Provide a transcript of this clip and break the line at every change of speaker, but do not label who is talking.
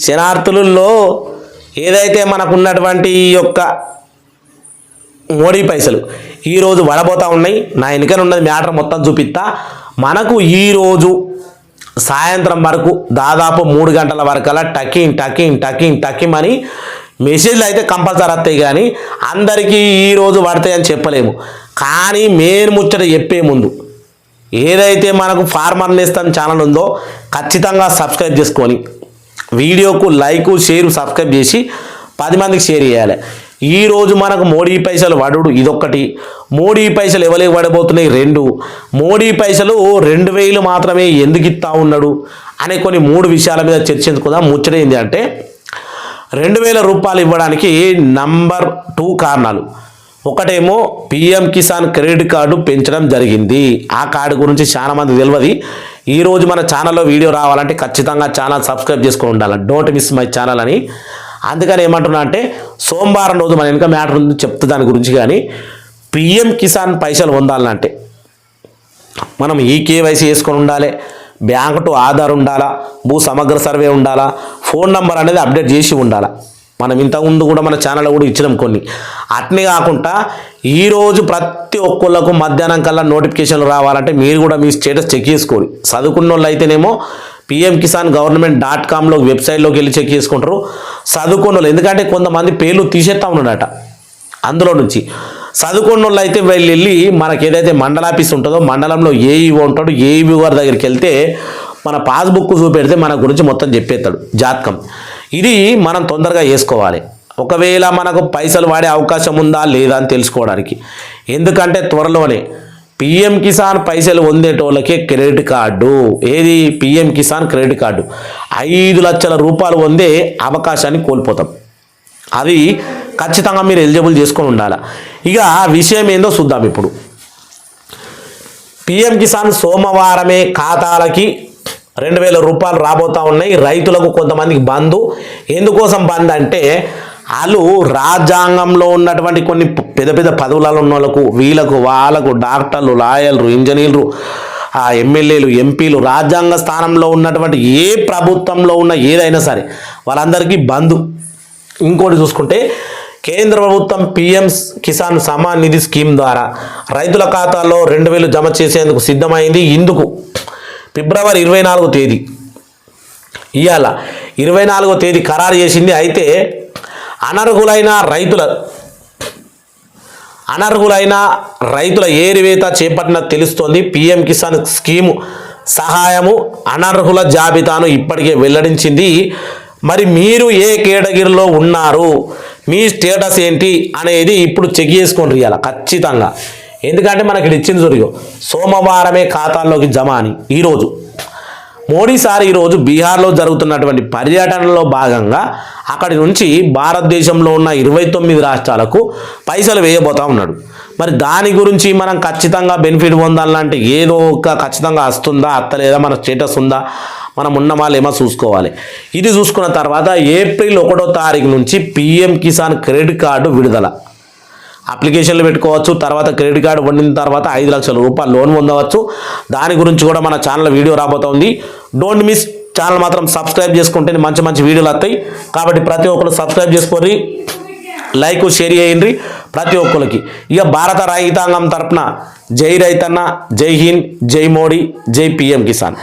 శనార్థులలో ఏదైతే మనకున్నటువంటి ఈ యొక్క మోడీ పైసలు ఈరోజు పడబోతూ ఉన్నాయి. నా వెనుకన ఉన్నది మ్యాటర్ మొత్తం చూపిస్తా. మనకు ఈరోజు సాయంత్రం వరకు దాదాపు 3 గంటల వరకల్లా టకింగ్ అని మెసేజ్లు అయితే కంపల్సరీ వస్తాయి. కానీ అందరికీ ఈరోజు పడతాయని చెప్పలేము. కానీ మెయిన్ ముచ్చట చెప్పే ముందు ఏదైతే మనకు ఫార్మర్ నేస్తం ఛానల్ ఉందో ఖచ్చితంగా సబ్స్క్రైబ్ చేసుకొని వీడియోకు లైక్ షేర్ సబ్స్క్రైబ్ చేసి 10 మందికి షేర్ చేయాలి. ఈరోజు మనకు మోడీ పైసలు వడుడు ఇదొక్కటి, మోడీ పైసలు ఎవరికి పడబోతున్నాయి 2, మోడీ పైసలు 2000 మాత్రమే ఎందుకు ఇస్తా ఉన్నాడు అనే కొన్ని 3 విషయాల మీద చర్చించుకుందాం. ముచ్చట ఏంటి అంటే 2000 రూపాయలు ఇవ్వడానికి నంబర్ 2 కారణాలు. ఒకటేమో పిఎం కిసాన్ క్రెడిట్ కార్డు పెంచడం జరిగింది. ఆ కార్డు గురించి చాలా మంది తెలియదు. ఈరోజు మన ఛానల్లో వీడియో రావాలంటే ఖచ్చితంగా ఛానల్ సబ్స్క్రైబ్ చేసుకొని ఉండాలి. డోంట్ మిస్ మై ఛానల్ అని. అందుకని ఏమంటున్నా అంటే సోమవారం రోజు మన వెనుక మ్యాటర్ ఉంది చెప్తా దాని గురించి. కానీ పిఎం కిసాన్ పైసలు పొందాలంటే మనం ఈ కేవైసీ వేసుకొని ఉండాలి, బ్యాంక్ టు ఆధార్ ఉండాలా, భూ సమగ్ర సర్వే ఉండాలా, ఫోన్ నెంబర్ అనేది అప్డేట్ చేసి ఉండాలా. మనం ఇంతకుముందు కూడా మన ఛానల్లో కూడా ఇచ్చినాం కొన్ని. అట్నే కాకుండా ఈరోజు ప్రతి ఒక్కళ్ళకు మధ్యాహ్నం కల్లా నోటిఫికేషన్లు రావాలంటే మీరు కూడా మీ స్టేటస్ చెక్ చేసుకోండి. చదువుకున్న వాళ్ళు అయితేనేమో pmkisangovernment.comలో వెబ్సైట్లోకి వెళ్ళి చెక్ చేసుకుంటారు. చదువుకున్న వాళ్ళు ఎందుకంటే కొంతమంది పేర్లు తీసేస్తూ ఉన్నాడట అందులో నుంచి. చదువుకున్న వాళ్ళు అయితే వెళ్ళి మనకి ఏదైతే మండల ఆఫీస్ ఉంటుందో మండలంలో ఏఈఓ ఉంటాడు, ఏఈఓ గారి దగ్గరికి వెళ్తే మన పాస్బుక్ చూపెడితే మన గురించి మొత్తం చెప్పేస్తాడు జాతకం. ఇది మనం తొందరగా వేసుకోవాలి. ఒకవేళ మనకు పైసలు వాడే అవకాశం ఉందా లేదా అని తెలుసుకోవడానికి. ఎందుకంటే త్వరలోనే పిఎం కిసాన్ పైసలు పొందేటోళ్ళకే క్రెడిట్ కార్డు, ఏది పిఎం కిసాన్ క్రెడిట్ కార్డు 5 లక్షల రూపాయలు పొందే అవకాశాన్ని కోల్పోతాం. అది ఖచ్చితంగా మీరు ఎలిజిబుల్ చేసుకొని ఉండాలి. ఇక విషయం ఏందో చూద్దాం. ఇప్పుడు పిఎం కిసాన్ సోమవారమే ఖాతాలకి 2000 రూపాయలు రాబోతూ ఉన్నాయి. రైతులకు కొంతమందికి బంద్. ఎందుకోసం బంద్ అంటే వాళ్ళు రాజ్యాంగంలో ఉన్నటువంటి కొన్ని పెద్ద పెద్ద పదవులలో ఉన్న వాళ్ళకు డాక్టర్లు, లాయర్లు, ఇంజనీర్లు, ఎమ్మెల్యేలు, ఎంపీలు, రాజ్యాంగ స్థానంలో ఉన్నటువంటి ఏ ప్రభుత్వంలో ఉన్న ఏదైనా సరే వాళ్ళందరికీ బంద్. ఇంకోటి చూసుకుంటే కేంద్ర ప్రభుత్వం పిఎం కిసాన్ సమాన్ నిధి స్కీమ్ ద్వారా రైతుల ఖాతాల్లో 2000 జమ చేసేందుకు సిద్ధమైంది. ఇందుకు ఫిబ్రవరి 24వ తేదీ ఇవాళ 24వ తేదీ ఖరారు చేసింది. అయితే అనర్హులైన రైతుల ఏరివేత చేపట్టిన తెలుస్తోంది. పిఎం కిసాన్ స్కీము సహాయము అనర్హుల జాబితాను ఇప్పటికే వెల్లడించింది. మరి మీరు ఏ కేటగిరీలో ఉన్నారు, మీ స్టేటస్ ఏంటి అనేది ఇప్పుడు చెక్ చేసుకోండి ఇవాళ ఖచ్చితంగా. ఎందుకంటే మనకి ఇది ఇచ్చింది చూడు, సోమవారమే ఖాతాల్లోకి జమ అని. ఈరోజు మోడీ సార్ ఈరోజు బీహార్లో జరుగుతున్నటువంటి పర్యటనలో భాగంగా అక్కడి నుంచి భారతదేశంలో ఉన్న 29 రాష్ట్రాలకు పైసలు వేయబోతా ఉన్నాడు. మరి దాని గురించి మనం ఖచ్చితంగా బెనిఫిట్ పొందాలంటే ఏదో ఒక ఖచ్చితంగా వస్తుందా అత్తలేదా, మన స్టేటస్ ఉందా, మనం ఉన్న వాళ్ళు ఏమో చూసుకోవాలి. ఇది చూసుకున్న తర్వాత ఏప్రిల్ 1వ తారీఖు నుంచి పిఎం కిసాన్ క్రెడిట్ కార్డు విడుదల. అప్లికేషన్లు పెట్టుకోవచ్చు. తర్వాత క్రెడిట్ కార్డు పొందిన తర్వాత 5 లక్షల రూపాయలు లోన్ పొందవచ్చు. దాని గురించి కూడా మన ఛానల్లో వీడియో రాబోతుంది. Don't miss. ఛానల్ మాత్రం సబ్స్క్రైబ్ చేసుకుంటే మంచి వీడియోలు వస్తాయి. కాబట్టి ప్రతి ఒక్కరు సబ్స్క్రైబ్ చేసుకోండి, లైక్ షేర్ చేయండి ప్రతి ఒక్కరికి. ఇక భారత రైతాంగం తరపున జై రైతన్న, జై హింద్, జై మోడీ, జై పిఎం కిసాన్.